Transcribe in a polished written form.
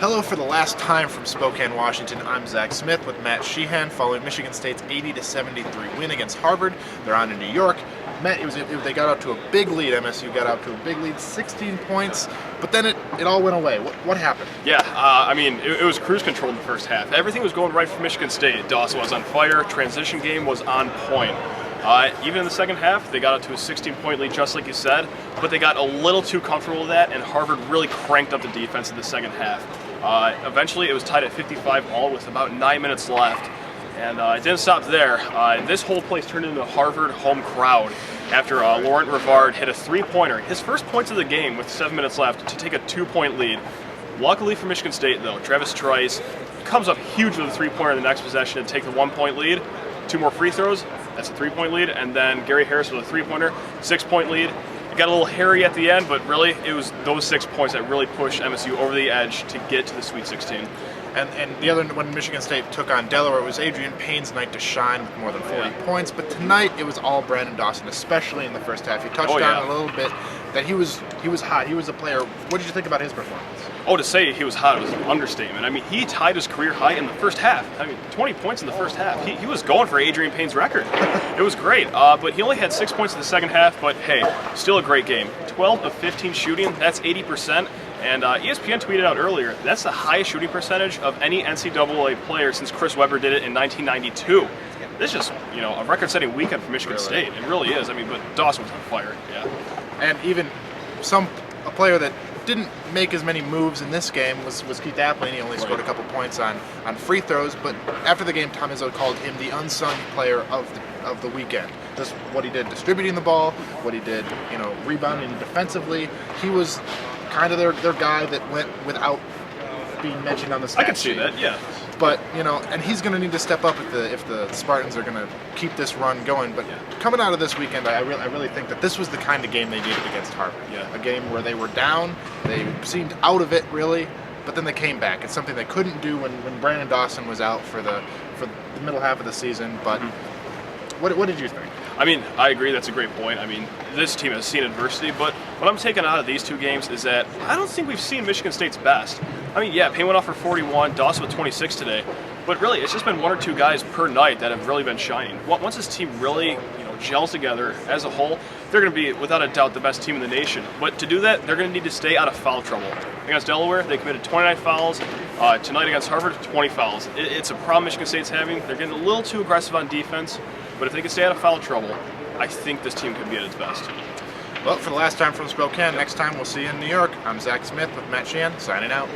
Hello for the last time from Spokane, Washington. I'm Zach Smith with Matt Sheehan following Michigan State's 80-73 win against Harvard. They're on in New York. Matt, they got out to a big lead. MSU got out to a big lead, 16 points, but then it all went away. What happened? Yeah, it was cruise control in the first half. Everything was going right for Michigan State. Dawson was on fire. Transition game was on point. Even in the second half, they got out to a 16-point lead, just like you said, but they got a little too comfortable with that, and Harvard really cranked up the defense in the second half. Eventually, it was tied at 55-all with about 9 minutes left, and it didn't stop there. This whole place turned into a Harvard home crowd after Laurent Rivard hit a three-pointer, his first points of the game with 7 minutes left, to take a 2-point lead. Luckily for Michigan State, though, Travis Trice comes up huge with a three-pointer in the next possession to take the 1-point lead. 2 more free throws, that's a 3-point lead, and then Gary Harris with a 3-pointer, 6-point lead. It got a little hairy at the end, but really it was those 6 points that really pushed MSU over the edge to get to the Sweet 16. And the other, when Michigan State took on Delaware, it was Adrian Payne's night to shine with more than 40 points. But tonight it was all Brandon Dawson, especially in the first half. He touched on a little bit that he was hot. He was a player. What did you think about his performance? Oh, to say he was hot was an understatement. I mean, he tied his career high in the first half. 20 points in the first half. He was going for Adrian Payne's record. It was great. But he only had 6 points in the second half. But hey, still a great game. 12 of 15 shooting. That's 80%. And ESPN tweeted out earlier, that's the highest shooting percentage of any NCAA player since Chris Webber did it in 1992. This is just, a record-setting weekend for Michigan State. It really is. But Dawson was on fire. Yeah. And even a player that didn't make as many moves in this game was Keith Appling. He only scored a couple points on free throws, but after the game, Tom Izzo called him the unsung player of the weekend. Just what he did distributing the ball, what he did, rebounding defensively. He was kind of their guy that went without being mentioned on the stat I can see that, yeah. But, and he's going to need to step up if the Spartans are going to keep this run going. But coming out of this weekend, I really think that this was the kind of game they needed against Harvard. Yeah. A game where they were down, they seemed out of it, really, but then they came back. It's something they couldn't do when Brandon Dawson was out for the middle half of the season. But what did you think? I agree. That's a great point. This team has seen adversity, but what I'm taking out of these two games is that I don't think we've seen Michigan State's best. Payne went off for 41, Dawson with 26 today, but really it's just been 1 or 2 guys per night that have really been shining. Once this team really, gels together as a whole, they're going to be, without a doubt, the best team in the nation. But to do that, they're going to need to stay out of foul trouble. Against Delaware, they committed 29 fouls. Tonight against Harvard, 20 fouls. It's a problem Michigan State's having. They're getting a little too aggressive on defense, but if they can stay out of foul trouble, I think this team could be at its best. Well, for the last time from Spokane, next time we'll see you in New York. I'm Zach Smith with Matt Sheehan, signing out.